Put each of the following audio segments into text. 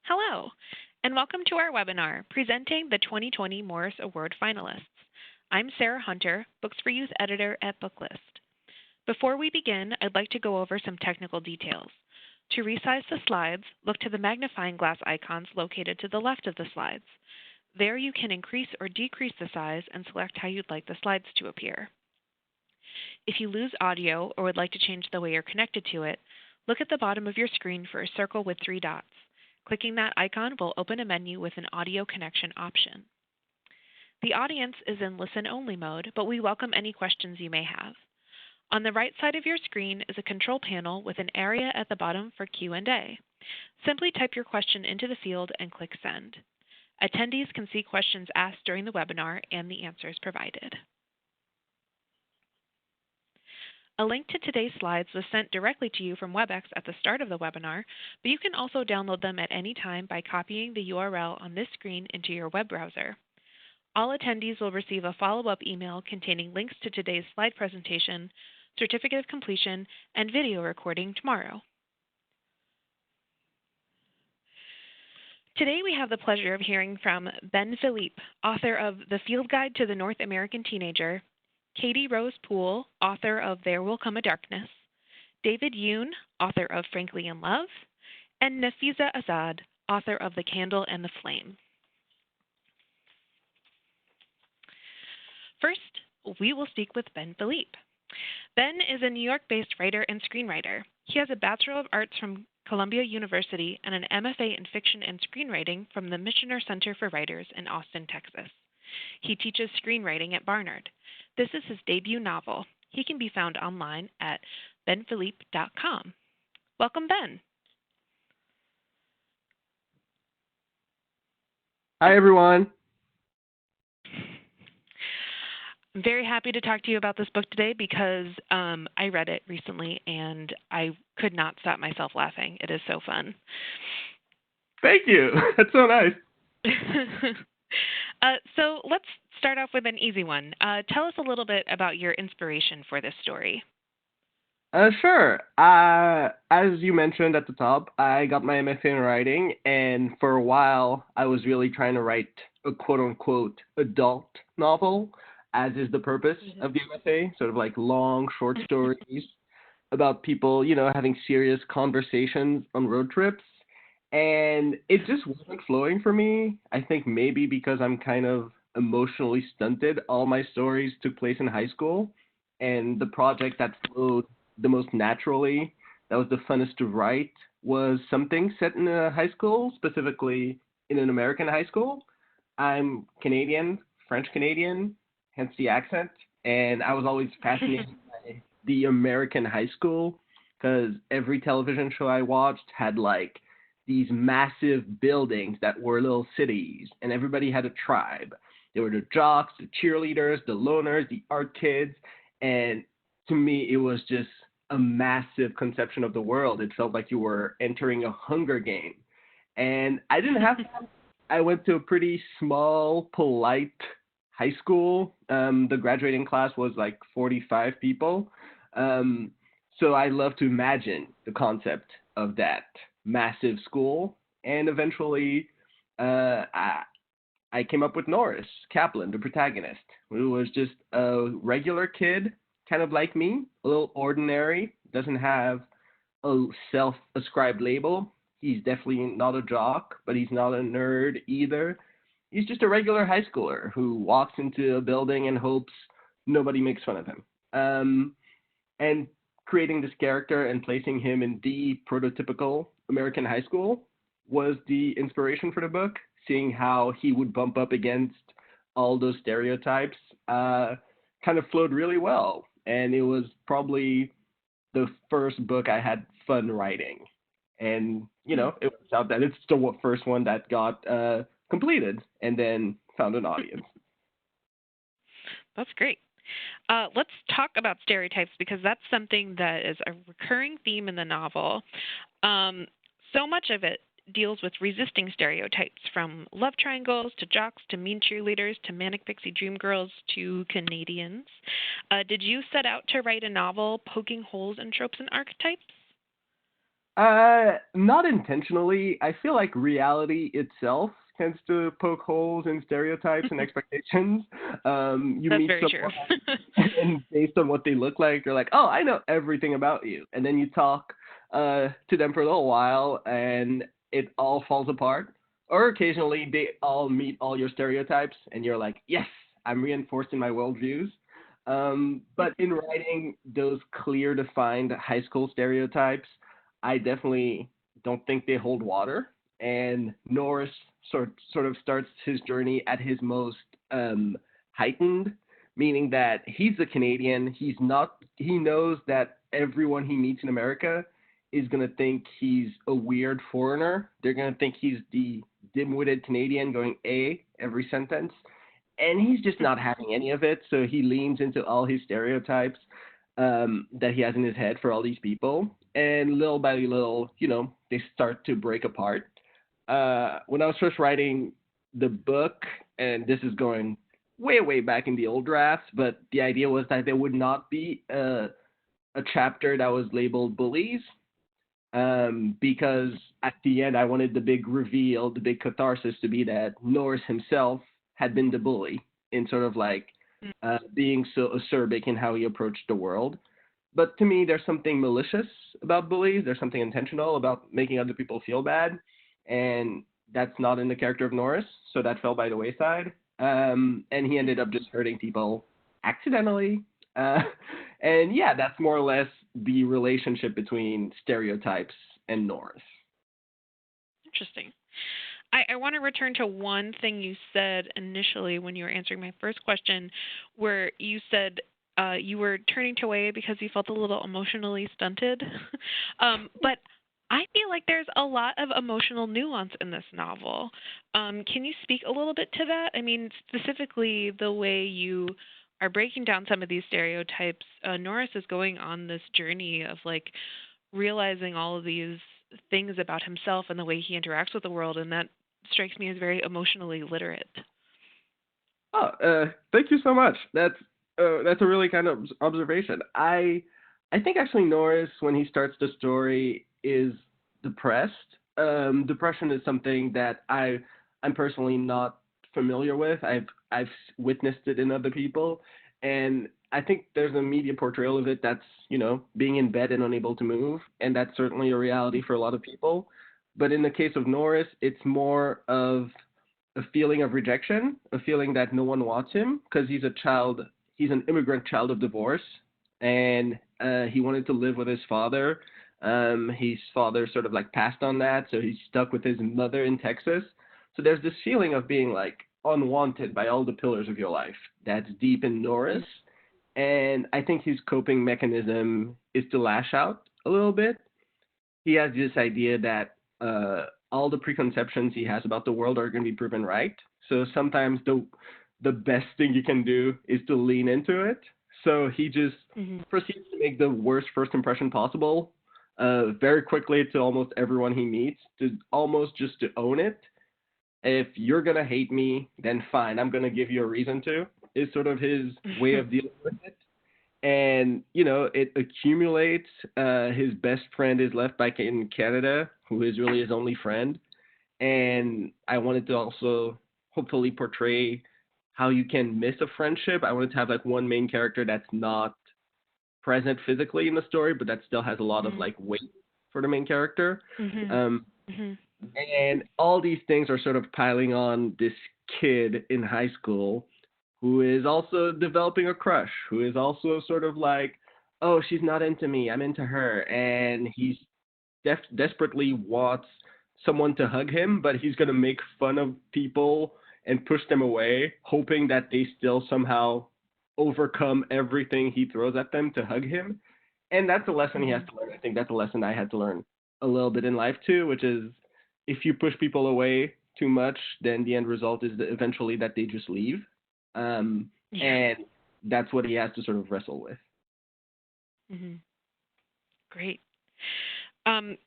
Hello, and welcome to our webinar presenting the 2020 Morris Award finalists. I'm Sarah Hunter, Books for Youth editor at Booklist. Before we begin, I'd like to go over some technical details. To resize the slides, look to the magnifying glass icons located to the left of the slides. There you can increase or decrease the size and select how you'd like the slides to appear. If you lose audio or would like to change the way you're connected to it, look at the bottom of your screen for a circle with 3 dots. Clicking that icon will open a menu with an audio connection option. The audience is in listen-only mode, but we welcome any questions you may have. On the right side of your screen is a control panel with an area at the bottom for Q&A. Simply type your question into the field and click Send. Attendees can see questions asked during the webinar and the answers provided. A link to today's slides was sent directly to you from WebEx at the start of the webinar, but you can also download them at any time by copying the URL on this screen into your web browser. All attendees will receive a follow-up email containing links to today's slide presentation, certificate of completion, and video recording tomorrow. Today we have the pleasure of hearing from Ben Philippe, author of The Field Guide to the North American Teenager, Katy Rose Poole, author of There Will Come a Darkness, David Yoon, author of Frankly in Love, and Nafiza Azad, author of The Candle and the Flame. First, we will speak with Ben Philippe. Ben is a New York-based writer and screenwriter. He has a Bachelor of Arts from Columbia University and an MFA in Fiction and Screenwriting from the Michener Center for Writers in Austin, Texas. He teaches screenwriting at Barnard. This is his debut novel. He can be found online at benphilippe.com. Welcome, Ben. Hi, everyone. I'm very happy to talk to you about this book today because I read it recently and I could not stop myself laughing. It is so fun. Thank you. That's so nice. So let's start off with an easy one. Tell us a little bit about your inspiration for this story. Sure. As you mentioned at the top, I got my MFA in writing, and for a while, I was really trying to write a quote-unquote adult novel, as is the purpose of the MFA, sort of like long, short stories about people, having serious conversations on road trips. And it just wasn't flowing for me. I think maybe because I'm kind of emotionally stunted. All my stories took place in high school, and the project that flowed the most naturally, that was the funnest to write, was something set in a high school, specifically in an American high school. I'm Canadian, French Canadian, hence the accent, and I was always fascinated by the American high school because every television show I watched had like these massive buildings that were little cities, and everybody had a tribe. There were the jocks, the cheerleaders, the loners, the art kids, and to me, it was just a massive conception of the world. It felt like you were entering a Hunger Game. And I didn't have that. I went to a pretty small, polite high school. The graduating class was like 45 people. So I love to imagine the concept of that massive school, and eventually I came up with Norris Kaplan, the protagonist, who was just a regular kid, kind of like me, a little ordinary, doesn't have a self-ascribed label. He's definitely not a jock, but he's not a nerd either. He's just a regular high schooler who walks into a building and hopes nobody makes fun of him. And creating this character and placing him in the prototypical American high school was the inspiration for the book. Seeing how he would bump up against all those stereotypes kind of flowed really well. And it was probably the first book I had fun writing. And, it works out that it's the first one that got completed and then found an audience. That's great. Let's talk about stereotypes because that's something that is a recurring theme in the novel. So much of it deals with resisting stereotypes, from love triangles to jocks to mean cheerleaders to manic pixie dream girls to Canadians. Did you set out to write a novel poking holes in tropes and archetypes? Not intentionally. I feel like reality itself tends to poke holes in stereotypes and expectations. You That's meet very true. someone, and based on what they look like, you're like, oh, I know everything about you. And then you talk to them for a little while, and it all falls apart. Or occasionally, they all meet all your stereotypes, and you're like, yes, I'm reinforced in my worldviews. But in writing those clear, defined high school stereotypes, I definitely don't think they hold water. And Norris sort of starts his journey at his most heightened, meaning that he's a Canadian. He's not. He knows that everyone he meets in America is gonna think he's a weird foreigner. They're gonna think he's the dim-witted Canadian going a every sentence, and he's just not having any of it. So he leans into all his stereotypes that he has in his head for all these people, and little by little, they start to break apart. When I was first writing the book, and this is going way, way back in the old drafts, but the idea was that there would not be a chapter that was labeled bullies, because at the end I wanted the big reveal, the big catharsis to be that Norris himself had been the bully in sort of like being so acerbic in how he approached the world. But to me, there's something malicious about bullies. There's something intentional about making other people feel bad, and that's not in the character of Norris. So that fell by the wayside, and he ended up just hurting people accidentally. Uh, and yeah, that's more or less the relationship between stereotypes and Norris. Interesting. I want to return to one thing you said initially when you were answering my first question, where you said you were turning away because you felt a little emotionally stunted. But I feel like there's a lot of emotional nuance in this novel. Can you speak a little bit to that? I mean, specifically the way you are breaking down some of these stereotypes. Norris is going on this journey of like realizing all of these things about himself and the way he interacts with the world, and that strikes me as very emotionally literate. Oh, thank you so much. That's a really kind of observation. I think actually Norris, when he starts the story, is depressed. Depression is something that I'm personally not familiar with. I've witnessed it in other people, and I think there's a media portrayal of it that's being in bed and unable to move, and that's certainly a reality for a lot of people. But in the case of Norris, it's more of a feeling of rejection, a feeling that no one wants him because he's a child. He's an immigrant child of divorce, and he wanted to live with his father. His father sort of like passed on that, so he's stuck with his mother in Texas. So there's this feeling of being like unwanted by all the pillars of your life. That's deep in Norris, and I think his coping mechanism is to lash out a little bit. He has this idea that all the preconceptions he has about the world are going to be proven right. So sometimes the best thing you can do is to lean into it. So he just Mm-hmm. proceeds to make the worst first impression possible, very quickly to almost everyone he meets, to almost just to own it. If you're gonna hate me, then fine, I'm gonna give you a reason to. Is sort of his way of dealing with it, and it accumulates. His best friend is left back in Canada, who is really his only friend, and I wanted to also hopefully portray how you can miss a friendship. I wanted to have like one main character that's not present physically in the story, but that still has a lot of like weight for the main character. Mm-hmm. Um, Mm-hmm. and all these things are sort of piling on this kid in high school who is also developing a crush, who is also sort of like, oh, she's not into me, I'm into her, and he's desperately wants someone to hug him, but he's gonna make fun of people and push them away, hoping that they still somehow overcome everything he throws at them to hug him. And that's a lesson he has Mm-hmm. to learn. I think that's a lesson I had to learn a little bit in life too, which is if you push people away too much, then the end result is that eventually that they just leave. Yeah. And that's what he has to sort of wrestle with. Mm-hmm. Great. Um,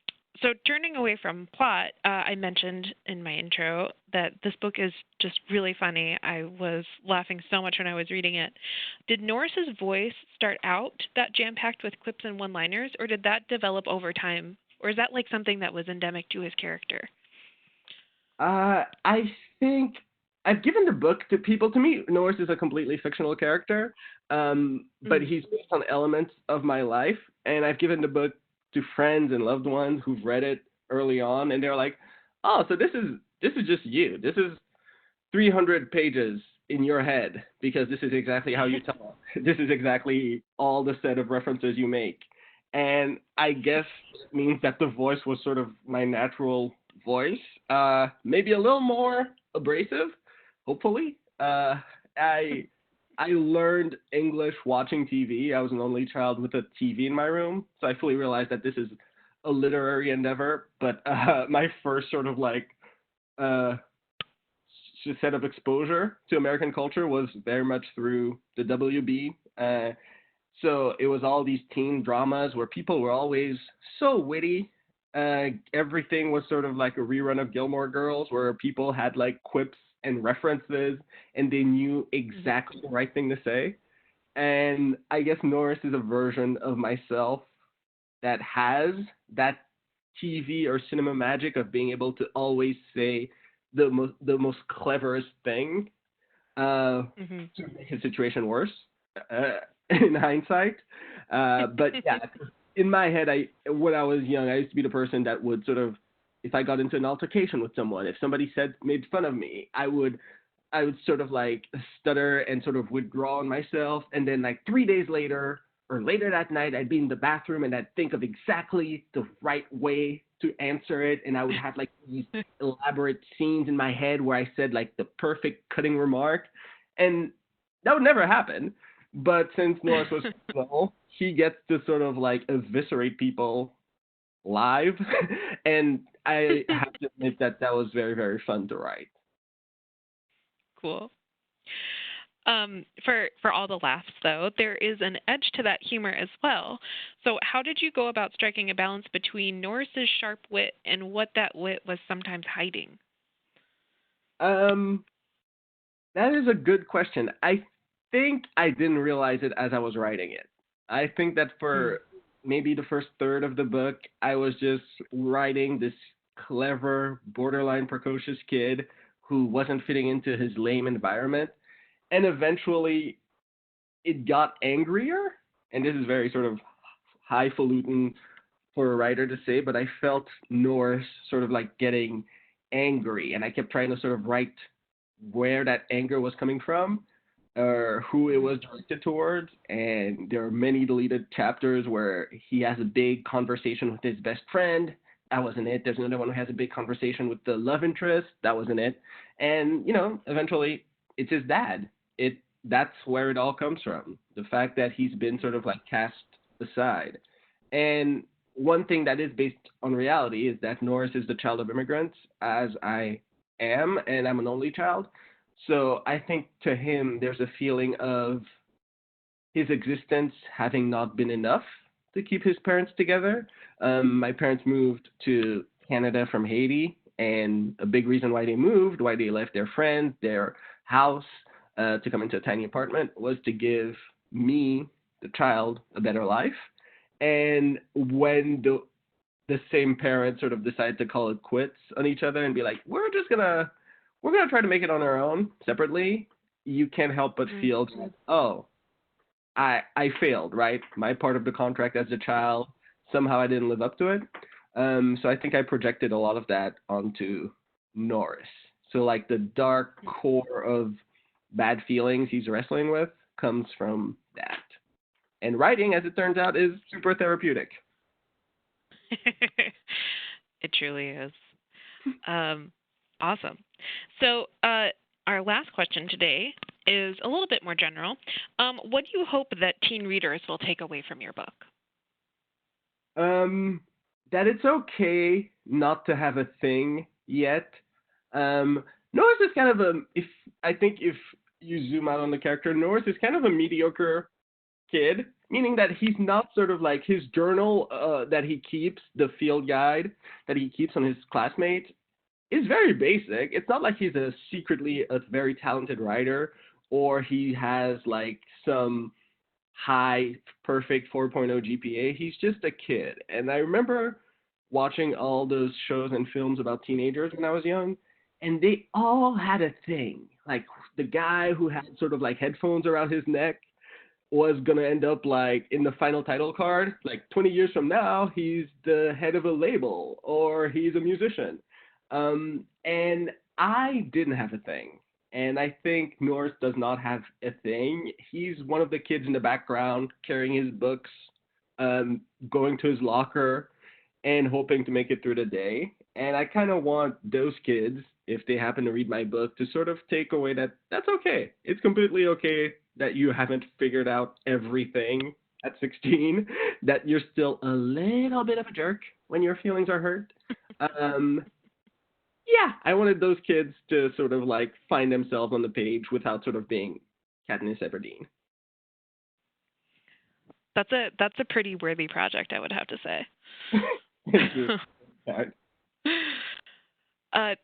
so turning away from plot, I mentioned in my intro that this book is just really funny. I was laughing so much when I was reading it. Did Norris's voice start out that jam-packed with clips and one-liners, or did that develop over time? Or is that like something that was endemic to his character? I think I've given the book to people. To me, Norris is a completely fictional character, but Mm. he's based on elements of my life, and I've given the book to friends and loved ones who've read it early on, and they're like, "Oh, so this is just you. This is 300 pages in your head because this is exactly how you talk. This is exactly all the set of references you make." And I guess it means that the voice was sort of my natural voice, maybe a little more abrasive, hopefully. I I learned English watching TV. I was an only child with a TV in my room, so I fully realized that this is a literary endeavor. But my first sort of like uh, set of exposure to American culture was very much through the WB. So it was all these teen dramas where people were always so witty. Everything was sort of like a rerun of Gilmore Girls, where people had like quips and references, and they knew Mhm. exactly the right thing to say. And I guess Norris is a version of myself that has that TV or cinema magic of being able to always say the most cleverest thing Mhm. to make his situation worse in hindsight. But yeah, in my head, I when I was young, I used to be the person that would sort of, if I got into an altercation with someone, if somebody said made fun of me, I would sort of like stutter and sort of withdraw on myself, and then like 3 days later or later that night, I'd be in the bathroom and I'd think of exactly the right way to answer it, and I would have like these elaborate scenes in my head where I said like the perfect cutting remark, and that would never happen. But since Norris was fictional, he gets to sort of like eviscerate people live, and I have to admit that that was very very fun to write. Cool. For all the laughs, though, there is an edge to that humor as well. So, how did you go about striking a balance between Norris's sharp wit and what that wit was sometimes hiding? Um, that is a good question. I think I didn't realize it as I was writing it. I think that Hmm. for maybe the first third of the book, I was just writing this clever, borderline precocious kid who wasn't fitting into his lame environment. And eventually it got angrier. And this is very sort of highfalutin for a writer to say, but I felt Norse sort of like getting angry, and I kept trying to sort of write where that anger was coming from, or who it Hmm. was directed towards. And there are many deleted chapters where he has a big conversation with his best friend. That wasn't it. There's another one who has a big conversation with the love interest. That wasn't it. And eventually, it's his dad. That's where it all comes from. The fact that he's been sort of like cast aside. And one thing that is based on reality is that Norris is the child of immigrants, as I am, and I'm an only child. So I think to him, there's a feeling of his existence having not been enough to keep his parents together. My parents moved to Canada from Haiti, and a big reason why they moved, why they left their friends, their house, to come into a tiny apartment, was to give me, the child, a better life. And when the same parents sort of decide to call it quits on each other and be like, we're gonna try to make it on our own separately, you can't help but Hmm. feel that, oh, I failed, right? My part of the contract as a child, somehow I didn't live up to it. So I think I projected a lot of that onto Norris. So like the dark core of bad feelings he's wrestling with comes from that. And writing, as it turns out, is super therapeutic. It truly is. Um, awesome. So, our last question today is a little bit more general. What do you hope that teen readers will take away from your book? Um, that it's okay not to have a thing yet. Norris is kind of a if I think if you zoom out on the character, Norris is kind of a mediocre kid, meaning that he's not sort of like his journal that he keeps, the field guide that he keeps on his classmates, is very basic. It's not like he's a secretly a very talented writer, or he has like some high perfect 4.0 GPA. He's just a kid. And I remember watching all those shows and films about teenagers when I was young, and they all had a thing. Like the guy who had sort of like headphones around his neck was gonna end up like in the final title card. Like 20 years from now, he's the head of a label or he's a musician. And I didn't have a thing. And I think North does not have a thing. He's one of the kids in the background carrying his books, um, going to his locker, and hoping to make it through the day. And I kind of want those kids, if they happen to read my book, to sort of take away that that's okay. It's completely okay that you haven't figured out everything at 16, that you're still a little bit of a jerk when your feelings are hurt. Um, yeah, I wanted those kids to sort of like find themselves on the page without sort of being Katniss Everdeen. That's a pretty worthy project, I would have to say. Thank you.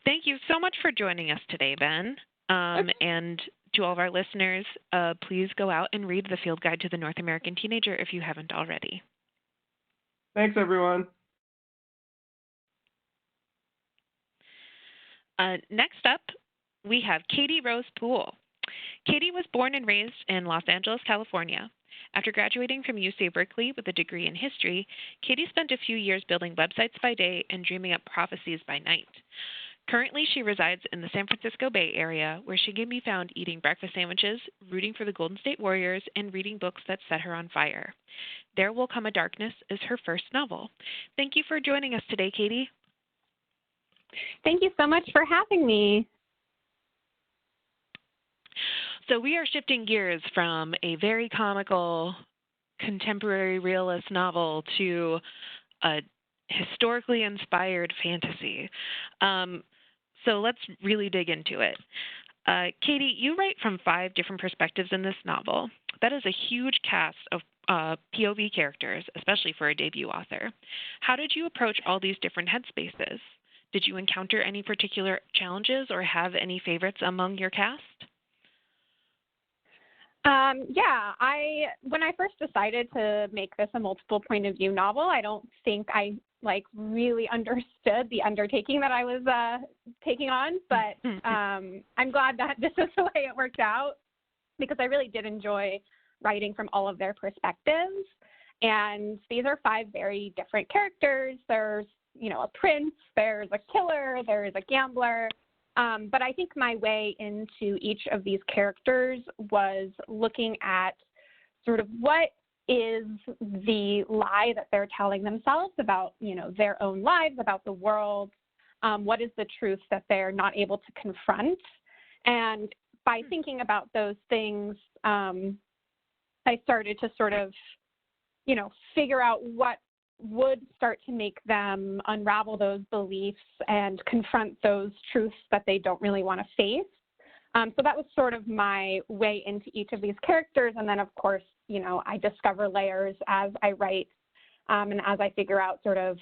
Thank you so much for joining us today, Ben. And to all of our listeners, please go out and read The Field Guide to the North American Teenager if you haven't already. Thanks, everyone. Next up, we have Katy Rose Poole. Katy was born and raised in Los Angeles, California. After graduating from UC Berkeley with a degree in history, Katy spent a few years building websites by day and dreaming up prophecies by night. Currently, she resides in the San Francisco Bay Area, where she can be found eating breakfast sandwiches, rooting for the Golden State Warriors, and reading books that set her on fire. There Will Come a Darkness is her first novel. Thank you for joining us today, Katy. Thank you so much for having me. So we are shifting gears from a very comical contemporary realist novel to a historically inspired fantasy. So let's really dig into it. Katy, you write from 5 different perspectives in this novel. That is a huge cast of POV characters, especially for a debut author. How did you approach all these different headspaces? Did you encounter any particular challenges or have any favorites among your cast? When I first decided to make this a multiple point of view novel, I don't think I really understood the undertaking that I was taking on, but I'm glad that this is the way it worked out, because I really did enjoy writing from all of their perspectives. And these are 5 very different characters. There's, a prince, there's a killer, there's a gambler. But I think my way into each of these characters was looking at sort of what is the lie that they're telling themselves about, their own lives, about the world. What is the truth that they're not able to confront? And by thinking about those things, I started to sort of, figure out what would start to make them unravel those beliefs and confront those truths that they don't really want to face. So that was sort of my way into each of these characters. And then, of course, I discover layers as I write, and as I figure out sort of,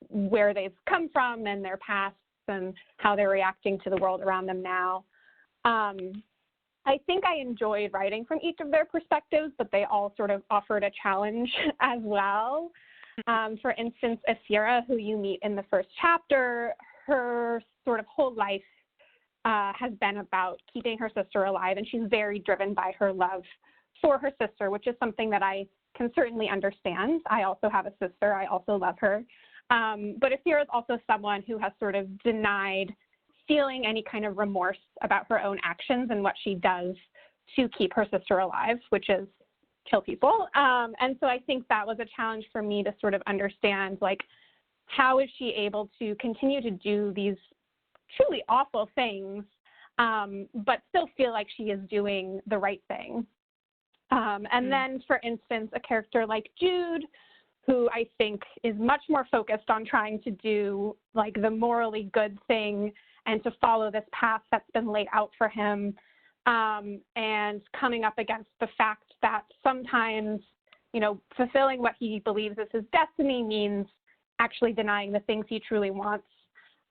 where they've come from and their pasts and how they're reacting to the world around them now. I think I enjoyed writing from each of their perspectives, but they all sort of offered a challenge as well. For instance, Asira, who you meet in the first chapter, her sort of whole life has been about keeping her sister alive, and she's very driven by her love for her sister, which is something that I can certainly understand. I also have a sister. I also love her. But Asira is also someone who has sort of denied feeling any kind of remorse about her own actions and what she does to keep her sister alive, which is kill people. And so I think that was a challenge for me to sort of understand, how is she able to continue to do these truly awful things, but still feel like she is doing the right thing. And then, for instance, a character like Jude, who I think is much more focused on trying to do the morally good thing and to follow this path that's been laid out for him, and coming up against the fact that sometimes, fulfilling what he believes is his destiny means actually denying the things he truly wants.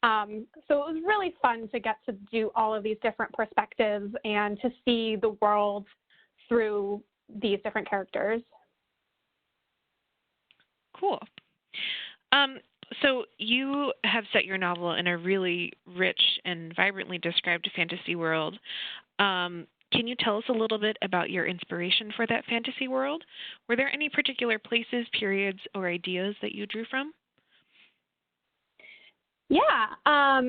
So it was really fun to get to do all of these different perspectives and to see the world through these different characters. Cool. So you have set your novel in a really rich and vibrantly described fantasy world. Can you tell us a little bit about your inspiration for that fantasy world? Were there any particular places, periods, or ideas that you drew from? Yeah.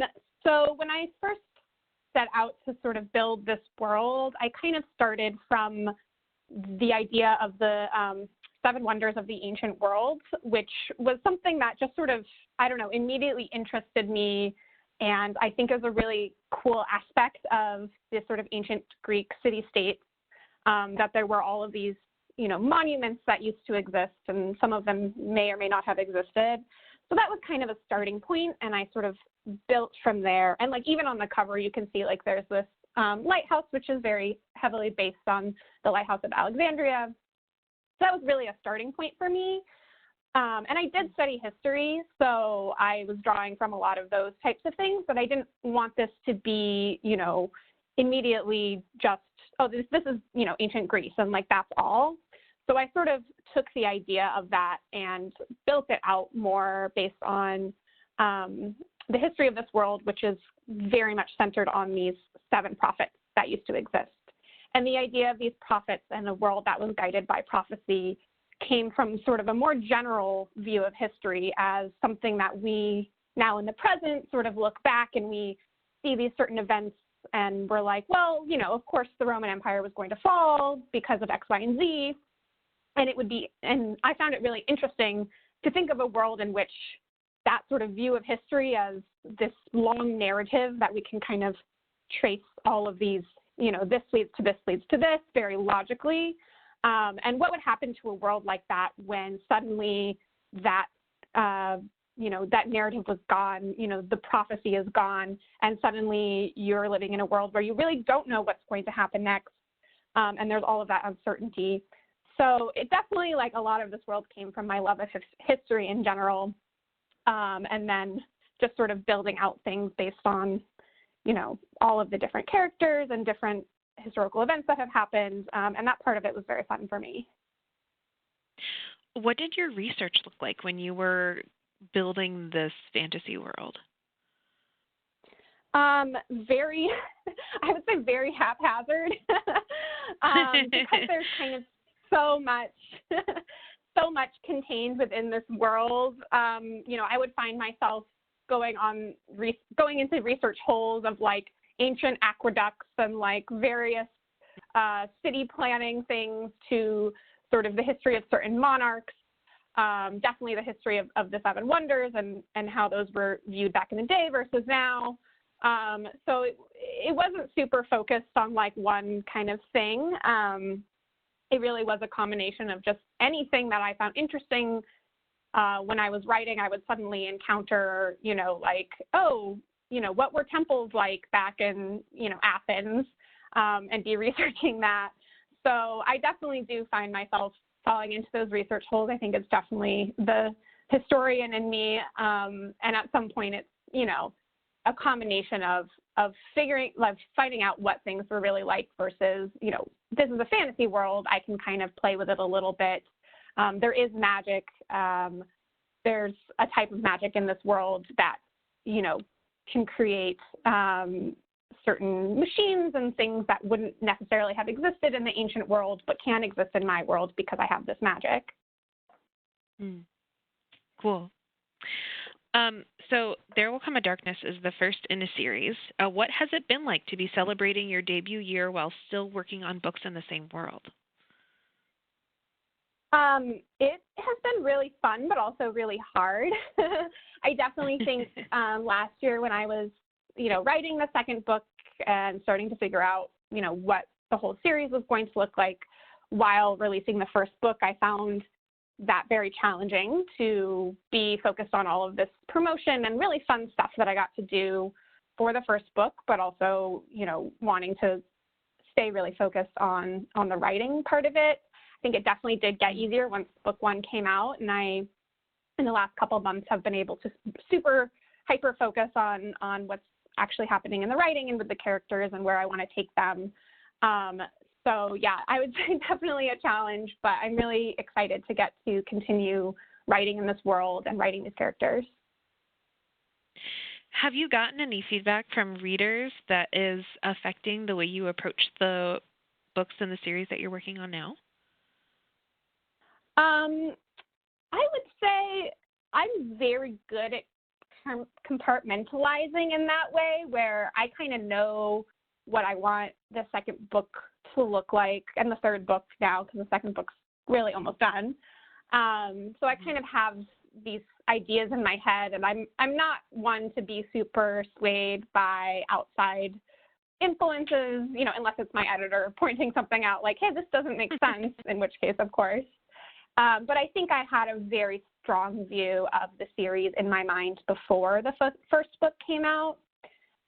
So when I first set out to sort of build this world, I kind of started from the idea of the seven wonders of the ancient world, which was something that just sort of, I don't know, immediately interested me. And I think is a really cool aspect of this sort of ancient Greek city-states, that there were all of these, monuments that used to exist, and some of them may or may not have existed. So that was kind of a starting point, and I sort of built from there. And like even on the cover, you can see like there's this lighthouse, which is very heavily based on the lighthouse of Alexandria. So that was really a starting point for me. And I did study history, so I was drawing from a lot of those types of things, but I didn't want this to be, immediately just, oh, this is, ancient Greece, and like that's all. So I sort of took the idea of that and built it out more based on the history of this world, which is very much centered on these seven prophets that used to exist. And the idea of these prophets and a world that was guided by prophecy came from sort of a more general view of history as something that we now in the present sort of look back and we see these certain events and we're like, well, of course the Roman Empire was going to fall because of X, Y, and Z. And I found it really interesting to think of a world in which that sort of view of history as this long narrative that we can kind of trace all of these, this leads to this leads to this very logically. And what would happen to a world like that when suddenly that, that narrative was gone, the prophecy is gone, and suddenly you're living in a world where you really don't know what's going to happen next, and there's all of that uncertainty. So it definitely, like a lot of this world came from my love of history in general, and then just sort of building out things based on, all of the different characters and different historical events that have happened, and that part of it was very fun for me. What did your research look like when you were building this fantasy world? Very, I would say very haphazard, because there's kind of so much contained within this world. I would find myself going into research holes of like ancient aqueducts and like various city planning things to sort of the history of certain monarchs, definitely the history of the seven wonders and how those were viewed back in the day versus now. So it wasn't super focused on like one kind of thing. It really was a combination of just anything that I found interesting. When I was writing, I would suddenly encounter, what were temples like back in, Athens, and be researching that. So I definitely do find myself falling into those research holes. I think it's definitely the historian in me. And at some point it's, a combination of finding out what things were really like versus, this is a fantasy world. I can kind of play with it a little bit. There is magic. There's a type of magic in this world that, can create certain machines and things that wouldn't necessarily have existed in the ancient world, but can exist in my world because I have this magic. Cool. So There Will Come a Darkness is the first in a series. What has it been like to be celebrating your debut year while still working on books in the same world? It has been really fun, but also really hard. I definitely think last year when I was, writing the second book and starting to figure out, what the whole series was going to look like while releasing the first book, I found that very challenging to be focused on all of this promotion and really fun stuff that I got to do for the first book, but also, wanting to stay really focused on the writing part of it. I think it definitely did get easier once book one came out, and I, in the last couple of months, have been able to super hyper focus on what's actually happening in the writing and with the characters and where I want to take them. So yeah, I would say definitely a challenge, but I'm really excited to get to continue writing in this world and writing these characters. Have you gotten any feedback from readers that is affecting the way you approach the books in the series that you're working on now? I would say I'm very good at compartmentalizing in that way, where I kind of know what I want the second book to look like, and the third book now, because the second book's really almost done. So I kind of have these ideas in my head, and I'm not one to be super swayed by outside influences, unless it's my editor pointing something out like, hey, this doesn't make sense, in which case, of course. But I think I had a very strong view of the series in my mind before the first book came out.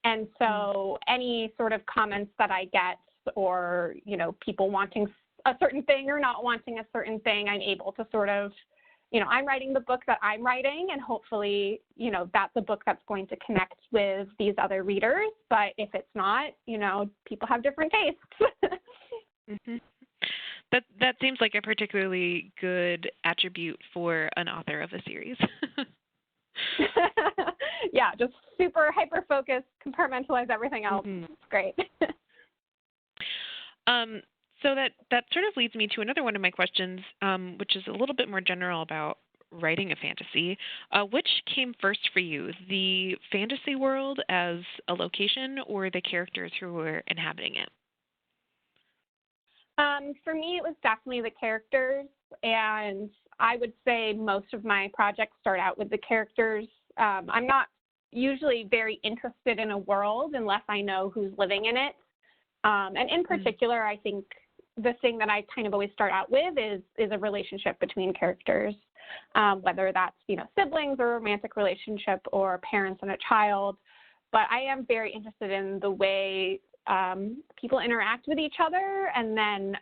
And so any sort of comments that I get, or, people wanting a certain thing or not wanting a certain thing, I'm able to sort of, I'm writing the book that I'm writing, and hopefully, that's a book that's going to connect with these other readers. But if it's not, people have different tastes. Mm-hmm. That seems like a particularly good attribute for an author of a series. Yeah, just super hyper-focused, compartmentalize everything else. Mm-hmm. It's great. So that sort of leads me to another one of my questions, which is a little bit more general about writing a fantasy. Which came first for you, the fantasy world as a location or the characters who were inhabiting it? For me, it was definitely the characters, and I would say most of my projects start out with the characters. I'm not usually very interested in a world unless I know who's living in it. And in particular, I think the thing that I kind of always start out with is a relationship between characters, whether that's, siblings or romantic relationship or parents and a child. But I am very interested in the way people interact with each other, and then,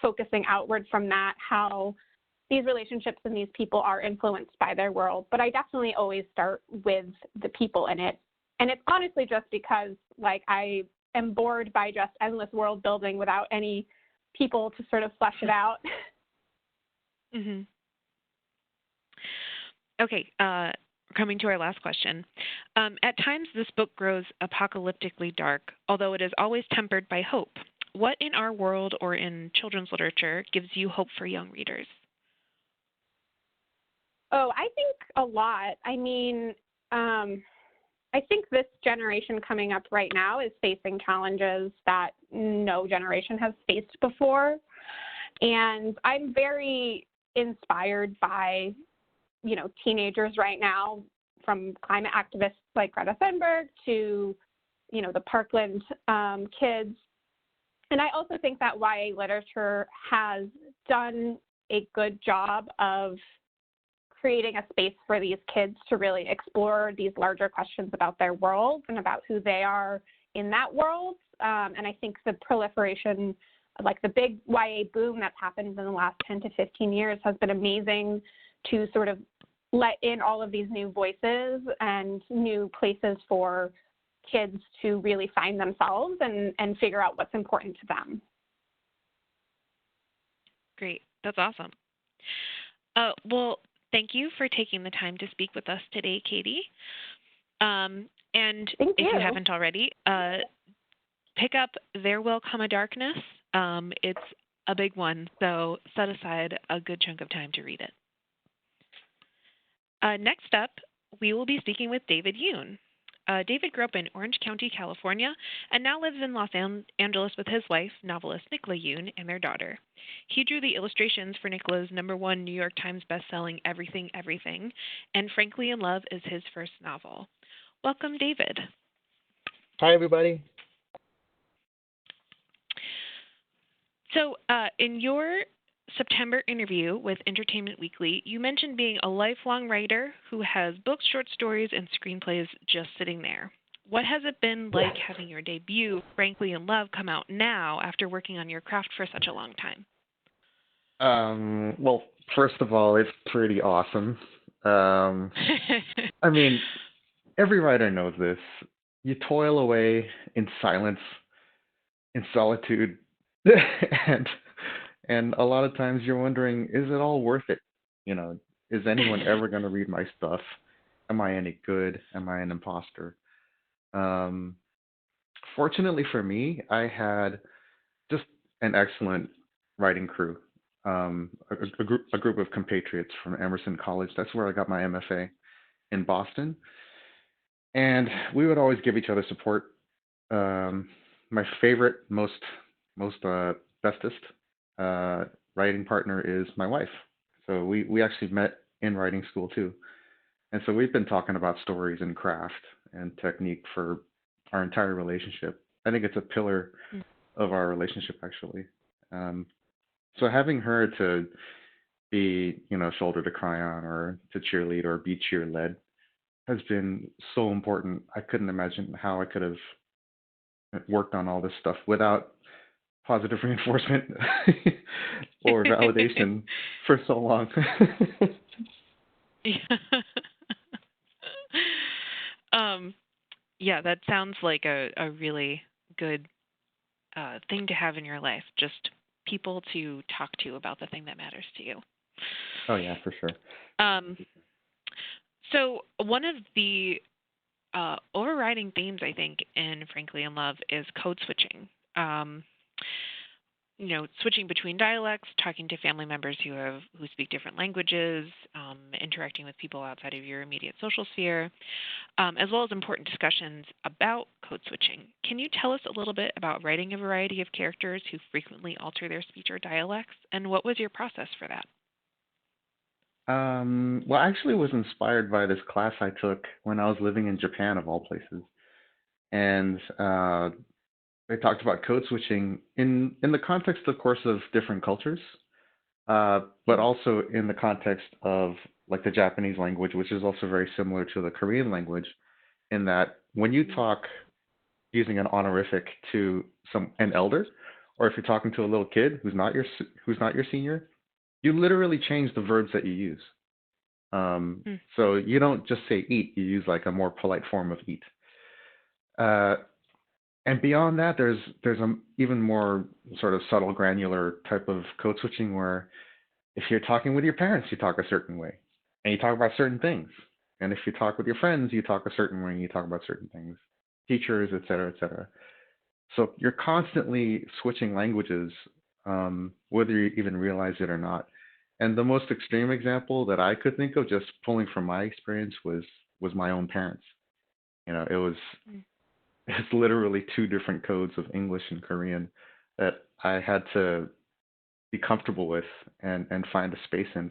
focusing outward from that, how these relationships and these people are influenced by their world. But I definitely always start with the people in it. And it's honestly just because, I am bored by just endless world building without any people to sort of flesh it out. Mm-hmm. Okay, coming to our last question. At times, this book grows apocalyptically dark, although it is always tempered by hope. What in our world or in children's literature gives you hope for young readers? Oh, I think a lot. I mean, I think this generation coming up right now is facing challenges that no generation has faced before. And I'm very inspired by, teenagers right now, from climate activists like Greta Thunberg to, the Parkland kids. And I also think that YA literature has done a good job of creating a space for these kids to really explore these larger questions about their world and about who they are in that world. And I think the proliferation, the big YA boom that's happened in the last 10 to 15 years has been amazing to sort of let in all of these new voices and new places for kids to really find themselves and figure out what's important to them. Great. That's awesome. Well, thank you for taking the time to speak with us today, Katy. And if you haven't already, pick up There Will Come a Darkness. It's a big one, so set aside a good chunk of time to read it. Next up, we will be speaking with David Yoon. David grew up in Orange County, California, and now lives in Los Angeles with his wife, novelist Nicola Yoon, and their daughter. He drew the illustrations for Nicola's #1 New York Times bestselling Everything, Everything, and Frankly in Love is his first novel. Welcome, David. Hi, everybody. So, in your September interview with Entertainment Weekly, you mentioned being a lifelong writer who has books, short stories, and screenplays just sitting there. What has it been like having your debut, Frankly in Love, come out now after working on your craft for such a long time? Well, first of all, it's pretty awesome. I mean, every writer knows this. You toil away in silence, in solitude, and a lot of times you're wondering, is it all worth it? Is anyone ever going to read my stuff? am I any good? Am I an imposter? Um, Fortunately for me, I had just an excellent writing crew. A group of compatriots from Emerson College. That's where I got my MFA in Boston, and we would always give each other support. My favorite, most bestest writing partner is my wife. So we actually met in writing school too, and so we've been talking about stories and craft and technique for our entire relationship. I think it's a pillar of our relationship actually. Um, so having her to be, shoulder to cry on or to cheerlead or be cheer led has been so important. I couldn't imagine how I could have worked on all this stuff without positive reinforcement or validation for so long. Yeah. um, yeah, that sounds like a really good thing to have in your life. Just people to talk to about the thing that matters to you. Oh yeah, for sure. Um, so one of the overriding themes, I think, in Frankly in Love is code switching. Um, switching between dialects, talking to family members who speak different languages, interacting with people outside of your immediate social sphere, as well as important discussions about code switching. Can you tell us a little bit about writing a variety of characters who frequently alter their speech or dialects, and what was your process for that? Well, I actually was inspired by this class I took when I was living in Japan, of all places, and they talked about code switching in the context, of course, of different cultures, but also in the context of like the Japanese language, which is also very similar to the Korean language, in that when you talk using an honorific to an elder, or if you're talking to a little kid who's not your senior, you literally change the verbs that you use. So you don't just say eat; you use like a more polite form of eat. Uh, and beyond that, there's a even more sort of subtle, granular type of code switching where if you're talking with your parents, you talk a certain way, and you talk about certain things. And if you talk with your friends, you talk a certain way, and you talk about certain things, teachers, et cetera, et cetera. So you're constantly switching languages, whether you even realize it or not. And the most extreme example that I could think of, just pulling from my experience, was my own parents. It was it's literally two different codes of English and Korean that I had to be comfortable with and find a space in,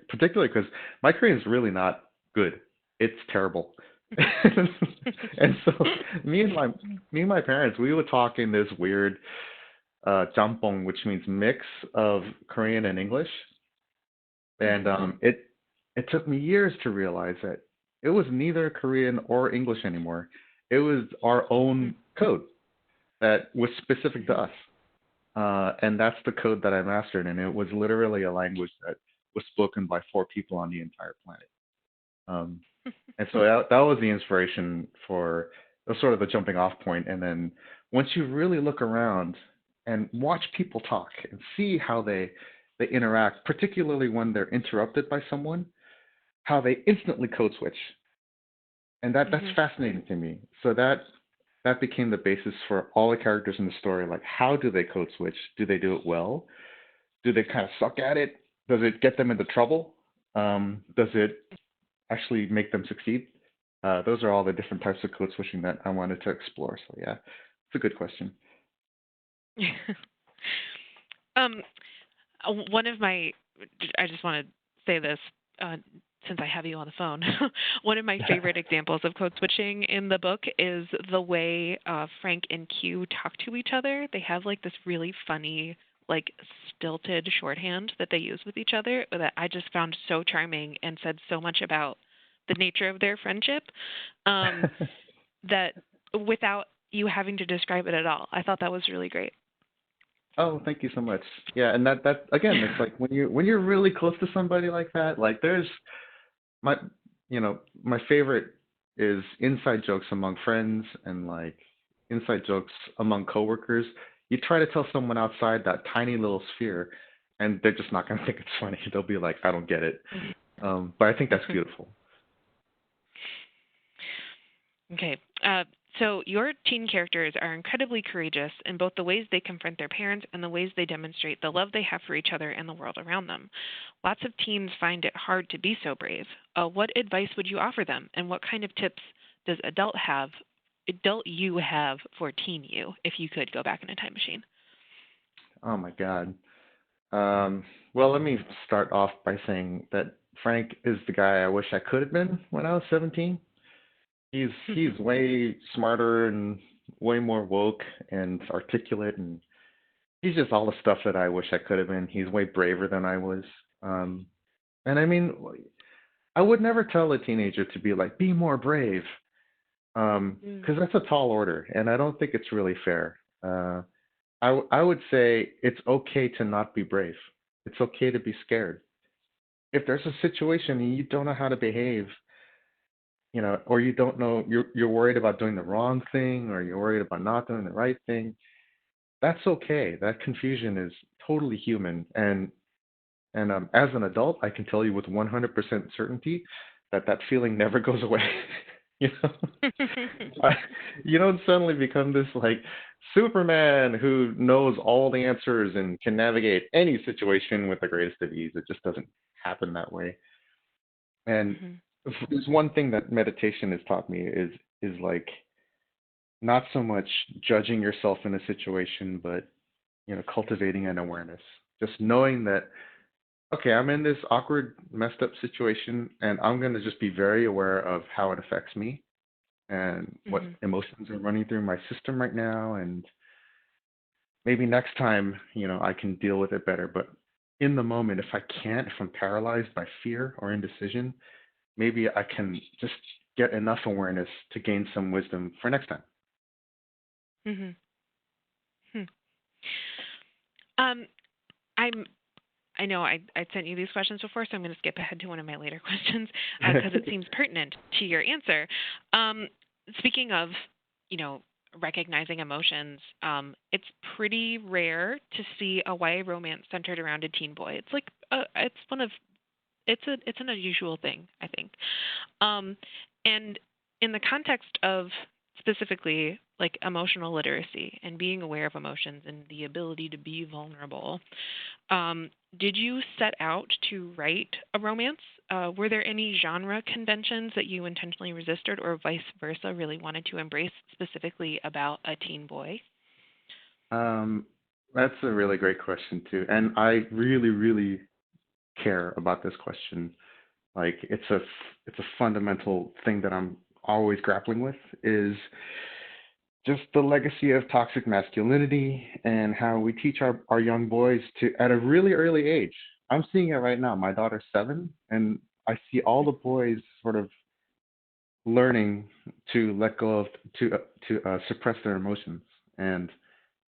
particularly because my Korean is really not good. It's terrible. And so me and my parents, we would talk in this weird jampong, which means mix of Korean and English. And it took me years to realize that it was neither Korean or English anymore. It was our own code that was specific to us. And that's the code that I mastered, and it was literally a language that was spoken by four people on the entire planet. Um, and so that was the inspiration for sort of the jumping off point. And then once you really look around and watch people talk and see how they interact, particularly when they're interrupted by someone, how they instantly code switch. And that's fascinating to me. So that became the basis for all the characters in the story. Like, how do they code switch? Do they do it well? Do they kind of suck at it? Does it get them into trouble? Does it actually make them succeed? Those are all the different types of code switching that I wanted to explore. So yeah, it's a good question. um, One of my, I just want to say this since I have you on the phone. One of my favorite examples of code switching in the book is the way Frank and Q talk to each other. They have like this really funny, like stilted shorthand that they use with each other that I just found so charming and said so much about the nature of their friendship that without you having to describe it at all. I thought that was really great. Oh, thank you so much. Yeah, and that again, it's like when you're really close to somebody like that, like there's my my favorite is inside jokes among friends and like inside jokes among coworkers. You try to tell someone outside that tiny little sphere, and they're just not going to think it's funny. They'll be like, "I don't get it." But I think that's beautiful. Okay. So your teen characters are incredibly courageous in both the ways they confront their parents and the ways they demonstrate the love they have for each other and the world around them. Lots of teens find it hard to be so brave. What advice would you offer them, and what kind of tips does adult you have for teen you, if you could go back in a time machine? Oh my God. Well, let me start off by saying that Frank is the guy I wish I could have been when I was 17. He's way smarter and way more woke and articulate, and he's just all the stuff that I wish I could have been. He's way braver than I was. Um, and I mean, I would never tell a teenager to be like, be more brave, because that's a tall order, and I don't think it's really fair. I would say it's okay to not be brave. It's okay to be scared. If there's a situation and you don't know how to behave, or you don't know, you're worried about doing the wrong thing, or you're worried about not doing the right thing, that's okay. That confusion is totally human. And as an adult, I can tell you with 100% certainty that that feeling never goes away. you know, I, you don't suddenly become this like Superman who knows all the answers and can navigate any situation with the greatest of ease. It just doesn't happen that way. And Mhm. there's one thing that meditation has taught me is like not so much judging yourself in a situation, but cultivating an awareness. Just knowing that okay, I'm in this awkward, messed up situation, and I'm going to just be very aware of how it affects me and what Mhm. emotions are running through my system right now. And maybe next time, I can deal with it better. But in the moment, if I can't, if I'm paralyzed by fear or indecision, maybe I can just get enough awareness to gain some wisdom for next time. Mhm. Hmm. Um, I'm I know I sent you these questions before, so I'm going to skip ahead to one of my later questions because it seems pertinent to your answer. Um, Speaking of, you know, recognizing emotions, it's pretty rare to see a YA romance centered around a teen boy. It's like it's one of it's an unusual thing, I think. Um, and in the context of specifically like emotional literacy and being aware of emotions and the ability to be vulnerable, did you set out to write a romance? Were there any genre conventions that you intentionally resisted or vice versa really wanted to embrace specifically about a teen boy? um, that's a really great question too, and I really, really care about this question. Like it's a fundamental thing that I'm always grappling with is just the legacy of toxic masculinity and how we teach our young boys to at a really early age. I'm seeing it right now. My daughter's 7, and I see all the boys sort of learning to let go of to suppress their emotions and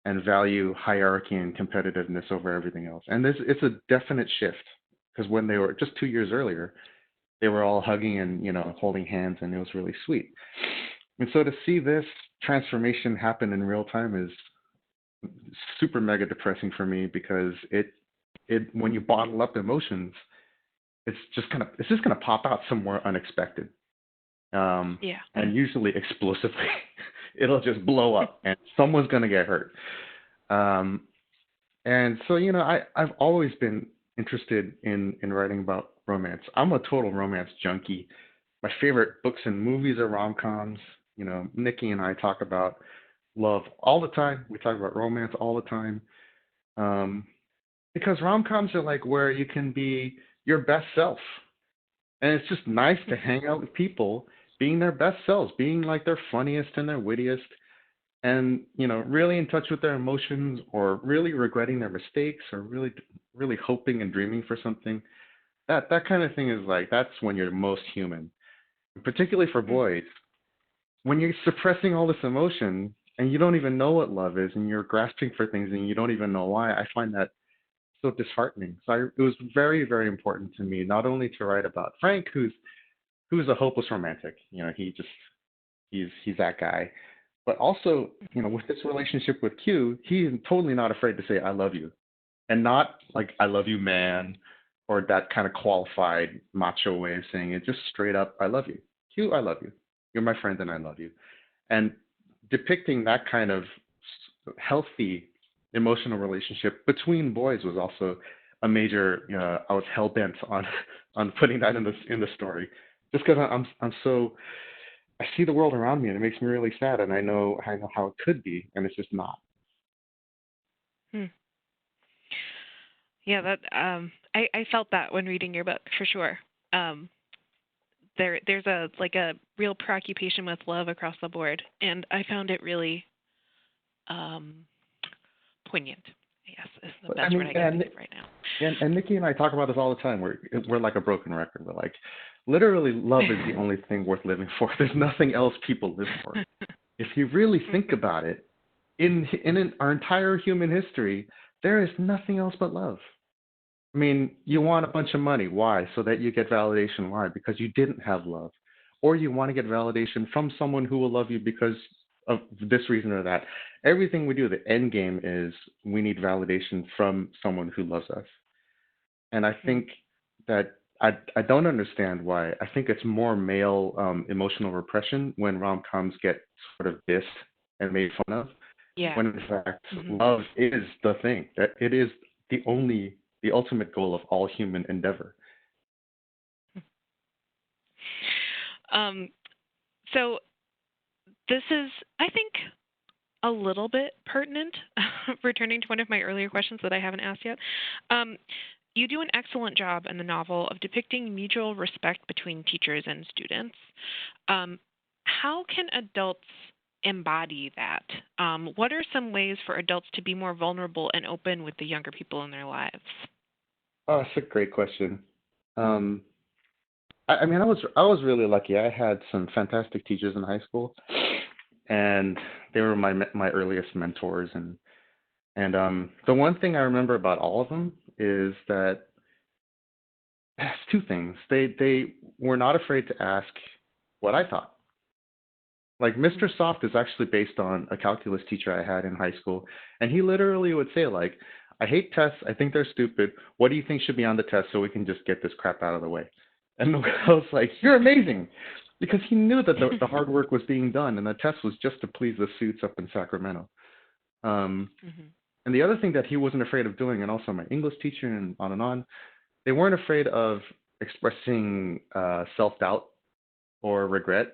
and value hierarchy and competitiveness over everything else. And this it's a definite shift because when they were just 2 years earlier, they were all hugging and holding hands, and it was really sweet. And so to see this transformation happen in real time is super mega depressing for me because it when you bottle up emotions, it's just gonna pop out somewhere unexpected, Yeah. and usually explosively. It'll just blow up, and someone's gonna get hurt. Um, and so I've always been interested in writing about romance. I'm a total romance junkie. My favorite books and movies are rom-coms. Nikki and I talk about love all the time. We talk about romance all the time. Um, because rom-coms are like where you can be your best self. And it's just nice to hang out with people being their best selves, being like their funniest and their wittiest, and really in touch with their emotions, or really regretting their mistakes, or really hoping and dreaming for something. That kind of thing is like that's when you're most human, particularly for Mm. boys. When you're suppressing all this emotion and you don't even know what love is, and you're grasping for things and you don't even know why, I find that so disheartening. So it was very, very important to me not only to write about Frank, who's a hopeless romantic. He's that guy, but also with this relationship with Q, he's totally not afraid to say I love you, and not like I love you, man, or that kind of qualified macho way of saying it. Just straight up, I love you, Q, I love you. You're my friend and I love you. And depicting that kind of healthy emotional relationship between boys was also a major. I was hell bent on on putting that in the story, just because I'm so I see the world around me and it makes me really sad, and I know how it could be, and it's just not. Hmm. Yeah, that I felt that when reading your book for sure. Um, there's a like a real preoccupation with love across the board, and I found it really um, poignant. Yes, is the But I best word mean, I can think of right now. and Nikki and I talk about this all the time. We're like a broken record. We're like, literally, love is the only thing worth living for. There's nothing else people live for. If you really think about it, our entire human history, there is nothing else but love. I mean, you want a bunch of money. Why? So that you get validation. Why? Because you didn't have love. Or you want to get validation from someone who will love you because of this reason or that. Everything we do, the end game is we need validation from someone who loves us. And I think that I don't understand why. I think it's more male emotional repression when rom coms get sort of dissed and made fun of, Yeah. when in fact Hmm. love is the thing. That it is the ultimate goal of all human endeavor. Um, so this is, I think, a little bit pertinent, returning to one of my earlier questions that I haven't asked yet. Um, you do an excellent job in the novel of depicting mutual respect between teachers and students. Um, how can adults embody that? What are some ways for adults to be more vulnerable and open with the younger people in their lives? Oh, that's a great question. Um, I mean, I was really lucky. I had some fantastic teachers in high school, and they were my earliest mentors. And the one thing I remember about all of them is that two things. They were not afraid to ask what I thought. Like Mr. Soft is actually based on a calculus teacher I had in high school, and he literally would say like, "I hate tests. I think they're stupid. What do you think should be on the test so we can just get this crap out of the way?" And I was like, "You're amazing," because he knew that the hard work was being done, and the test was just to please the suits up in Sacramento. Um, Hmm. and the other thing that he wasn't afraid of doing, and also my English teacher and on, they weren't afraid of expressing self doubt or regret.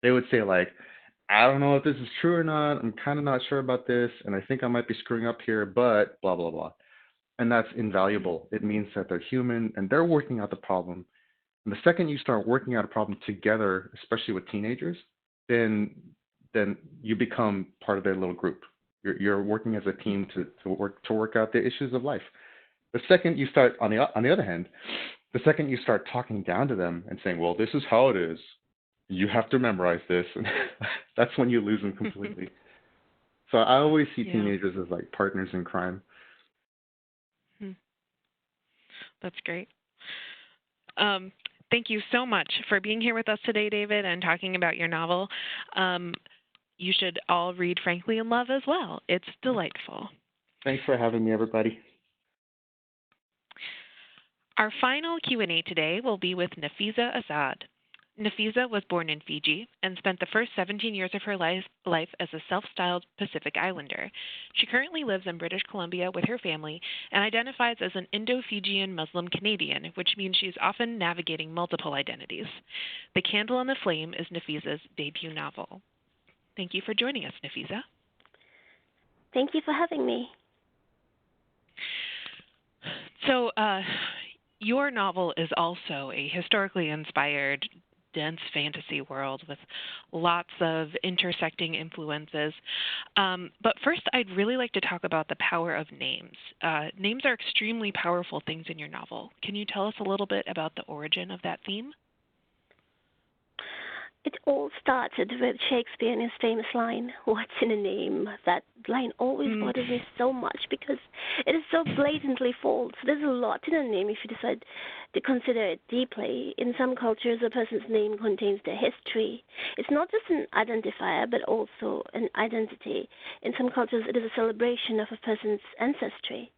They would say like, "I don't know if this is true or not. I'm kind of not sure about this, and I think I might be screwing up here, but blah blah blah." And that's invaluable. It means that they're human and they're working out the problem. And the second you start working out a problem together, especially with teenagers, then then you become part of their little group. You're working as a team to work out the issues of life. The second you start, on the other hand, the second you start talking down to them and saying, "Well, this is how it is. You have to memorize this," and that's when you lose them completely. So I always see Yeah, teenagers as like partners in crime. hmm, that's great. Um, thank you so much for being here with us today, David, and talking about your novel. Um, you should all read Frankly in Love as well. It's delightful. Thanks for having me, everybody. Our final Q&A today will be with Nafiza Azad. Nafiza was born in Fiji and spent the first 17 years of her life as a self-styled Pacific Islander. She currently lives in British Columbia with her family and identifies as an Indo-Fijian Muslim Canadian, which means she is often navigating multiple identities. The Candle and the Flame is Nafiza's debut novel. Thank you for joining us, Nafiza. Thank you for having me. So, your novel is also a historically inspired, dense fantasy world with lots of intersecting influences. But first, I'd really like to talk about the power of names. Names are extremely powerful things in your novel. Can you tell us a little bit about the origin of that theme? It all started with Shakespeare and his famous line, "What's in a name?" That line always bothers me so much because it is so blatantly false. There's a lot in a name if you decide to consider it deeply. In some cultures, a person's name contains their history. It's not just an identifier, but also an identity. In some cultures, it is a celebration of a person's ancestry.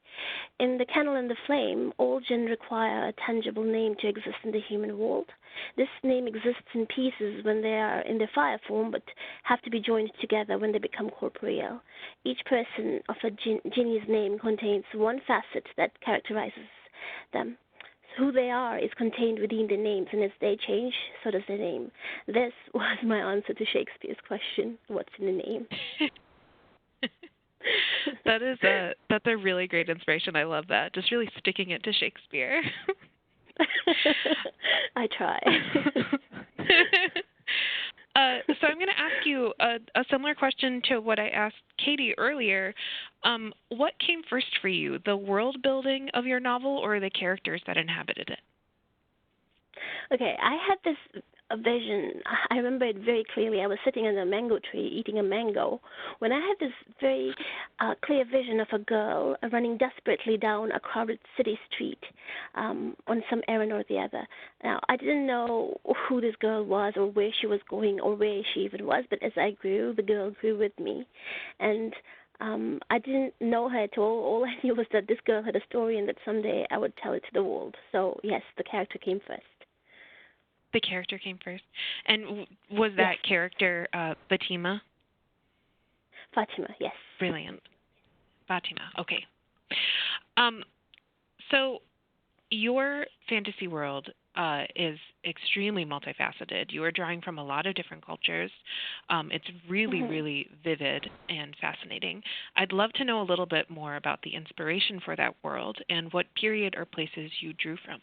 In The Candle and the Flame, all jinn require a tangible name to exist in the human world. This name exists in pieces when they are in their fire form, but have to be joined together when they become corporeal. Each person of a genie's name contains one facet that characterizes them. Who they are is contained within their names, and as they change, so does their name. This was my answer to Shakespeare's question, what's in a name? That's a really great inspiration. I love that. Just really sticking it to Shakespeare. I try. So I'm going to ask you a similar question to what I asked Katy earlier. What came first for you, the world building of your novel or the characters that inhabited it? Okay, I had this vision. I remember it very clearly. I was sitting under a mango tree eating a mango when I had this very clear vision of a girl running desperately down a crowded city street on some errand or the other. Now, I didn't know who this girl was or where she was going or where she even was, but as I grew, the girl grew with me. And I didn't know her at all. All I knew was that this girl had a story and that someday I would tell it to the world. So, yes, the character came first. The character came first. And was that character Fatima? Fatima, yes. Brilliant. Fatima, okay. So your fantasy world is extremely multifaceted. You are drawing from a lot of different cultures. It's really, really vivid and fascinating. I'd love to know a little bit more about the inspiration for that world and what period or places you drew from.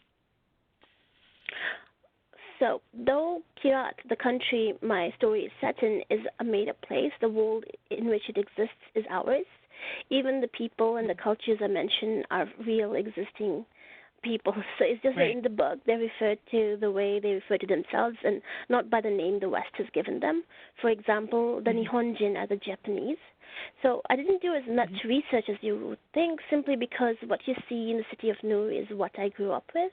So, though Kirat, the country my story is set in, is a made-up place, the world in which it exists is ours. Even the people and the cultures I mention are real existing people. So it's just that in the book they refer to the way they refer to themselves and not by the name the West has given them. For example, the Nihonjin are the Japanese. So I didn't do as much research as you would think, simply because what you see in the city of Nur is what I grew up with.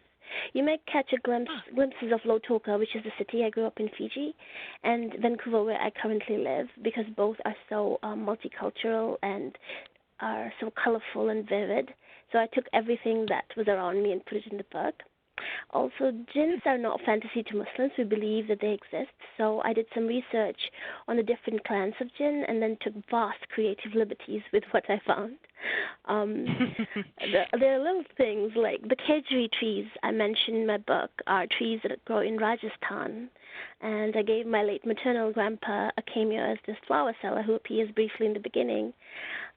You may catch glimpses of Lautoka, which is the city I grew up in, Fiji, and Vancouver, where I currently live, because both are so multicultural and are so colorful and vivid. So I took everything that was around me and put it in the book. Also, jinns are not fantasy to Muslims. We believe that they exist. So I did some research on the different clans of jinn and then took vast creative liberties with what I found. There are little things like the kedri trees I mentioned in my book are trees that grow in Rajasthan. And I gave my late maternal grandpa a cameo as this flower seller who appears briefly in the beginning.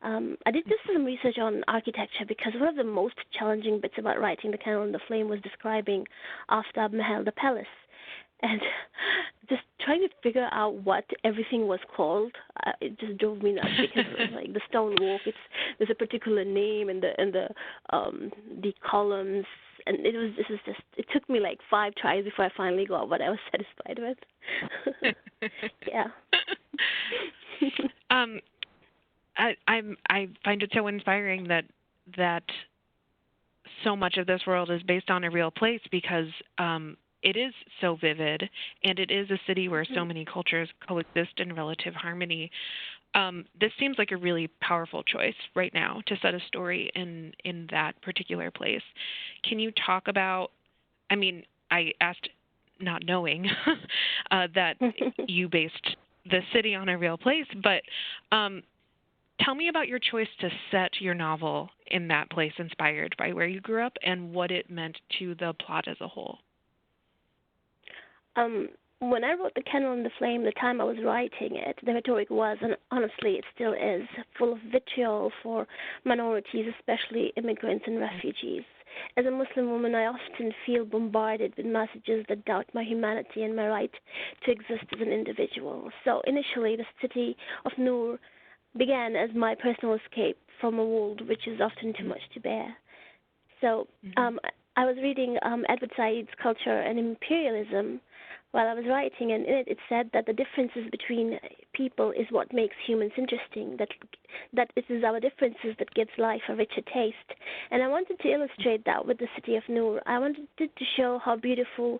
I did do some research on architecture because one of the most challenging bits about writing The Candle and the Flame was describing Aftab Mahal, the palace. And just trying to figure out what everything was called, it just drove me nuts because like the stone walk, there's a particular name and the columns, and it took me like 5 tries before I finally got what I was satisfied with. Yeah. I find it so inspiring that so much of this world is based on a real place because it is so vivid, and it is a city where so many cultures coexist in relative harmony. This seems like a really powerful choice right now to set a story in that particular place. Can you talk about, I mean, I asked not knowing that you based the city on a real place, but tell me about your choice to set your novel in that place inspired by where you grew up and what it meant to the plot as a whole. When I wrote The Candle and the Flame, the time I was writing it, the rhetoric was, and honestly it still is, full of vitriol for minorities, especially immigrants and refugees. As a Muslim woman, I often feel bombarded with messages that doubt my humanity and my right to exist as an individual. So initially, the city of Nur began as my personal escape from a world which is often too much to bear. So I was reading Edward Said's Culture and Imperialism while I was writing, and in it said that the differences between people is what makes humans interesting, that it is our differences that gives life a richer taste. And I wanted to illustrate that with the city of Nur. I wanted to show how beautiful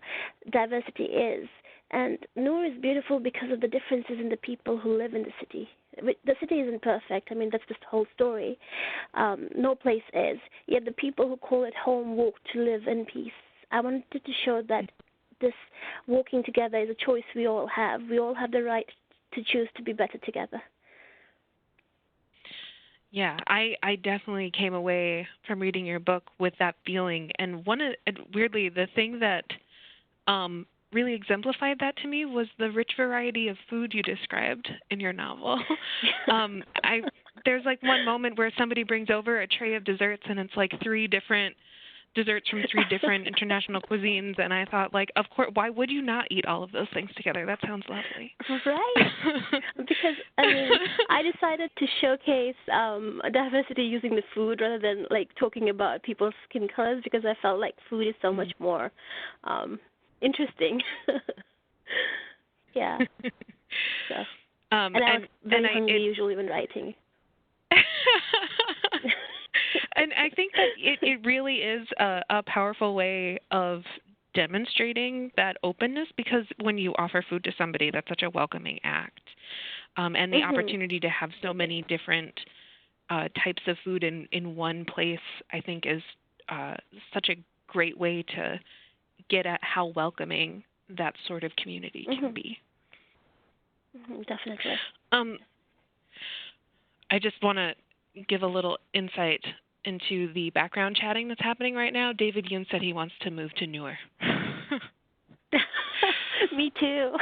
diversity is, And Noor is beautiful because of the differences in the people who live in the city. The city isn't perfect. I mean, that's just the whole story. No place is. Yet the people who call it home walk to live in peace. I wanted to show that this walking together is a choice we all have. We all have the right to choose to be better together. Yeah, I definitely came away from reading your book with that feeling. And weirdly, the thing that really exemplified that to me was the rich variety of food you described in your novel. There's like one moment where somebody brings over a tray of desserts, and it's like 3 different desserts from 3 different international cuisines, and I thought, like, of course, why would you not eat all of those things together? That sounds lovely. Right. Because, I mean, I decided to showcase diversity using the food rather than, like, talking about people's skin colors, because I felt like food is so much more interesting. Yeah. So, and I was very hungry usually when writing. And I think that it really is a powerful way of demonstrating that openness, because when you offer food to somebody, that's such a welcoming act. And the opportunity to have so many different types of food in one place, I think, is such a great way to get at how welcoming that sort of community can be. Definitely. I just want to give a little insight into the background chatting that's happening right now. David Yoon said he wants to move to Noor. Me too.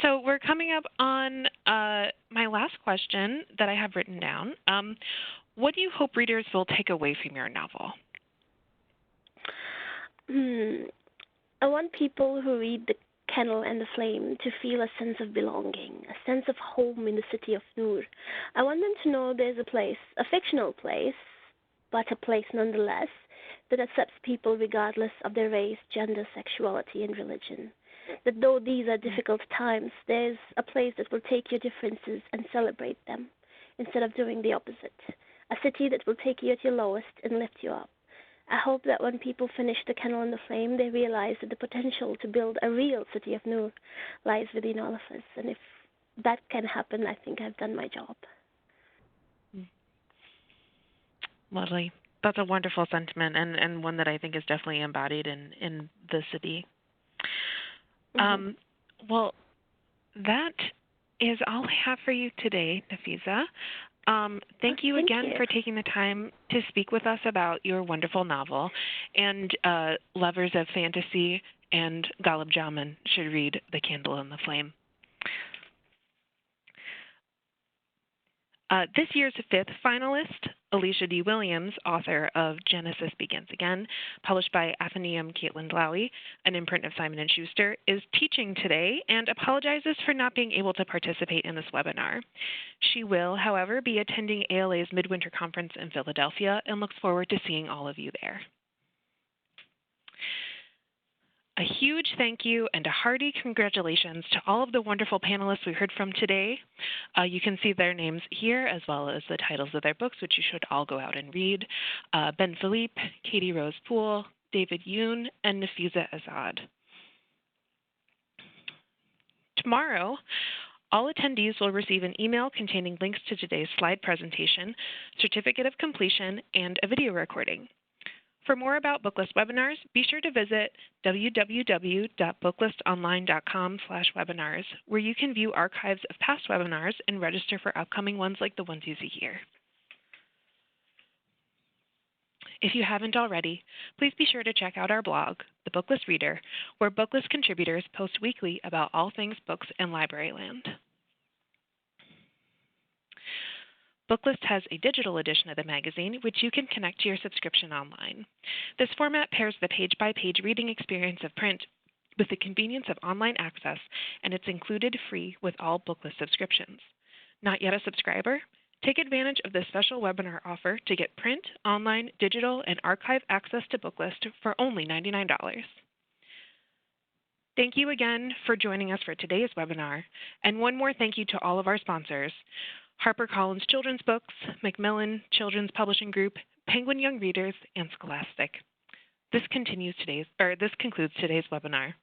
So we're coming up on my last question that I have written down. What do you hope readers will take away from your novel? I want people who read The Kennel and the Flame to feel a sense of belonging, a sense of home in the city of Noor. I want them to know there's a place, a fictional place, but a place nonetheless, that accepts people regardless of their race, gender, sexuality, and religion. That though these are difficult times, there's a place that will take your differences and celebrate them, instead of doing the opposite. A city that will take you at your lowest and lift you up. I hope that when people finish The Kennel and the Flame, they realize that the potential to build a real city of Noor lies within all of us. And if that can happen, I think I've done my job. Lovely. That's a wonderful sentiment, and one that I think is definitely embodied in the city. Well, that is all I have for you today, Nafisa. Thank you again for taking the time to speak with us about your wonderful novel. And lovers of fantasy and gulab jamun should read The Candle and the Flame. This year's 5th finalist, Alicia D. Williams, author of Genesis Begins Again, published by Athenaeum Caitlin Lowy, an imprint of Simon & Schuster, is teaching today and apologizes for not being able to participate in this webinar. She will, however, be attending ALA's Midwinter Conference in Philadelphia and looks forward to seeing all of you there. A huge thank you and a hearty congratulations to all of the wonderful panelists we heard from today. You can see their names here, as well as the titles of their books, which you should all go out and read. Ben Philippe, Katy Rose Poole, David Yoon, and Nafisa Azad. Tomorrow, all attendees will receive an email containing links to today's slide presentation, certificate of completion, and a video recording. For more about Booklist webinars, be sure to visit www.booklistonline.com/webinars, where you can view archives of past webinars and register for upcoming ones like the ones you see here. If you haven't already, please be sure to check out our blog, The Booklist Reader, where Booklist contributors post weekly about all things books and library land. Booklist has a digital edition of the magazine, which you can connect to your subscription online. This format pairs the page-by-page reading experience of print with the convenience of online access, and it's included free with all Booklist subscriptions. Not yet a subscriber? Take advantage of this special webinar offer to get print, online, digital, and archive access to Booklist for only $99. Thank you again for joining us for today's webinar, and one more thank you to all of our sponsors: HarperCollins Children's Books, Macmillan Children's Publishing Group, Penguin Young Readers, and Scholastic. This concludes today's webinar.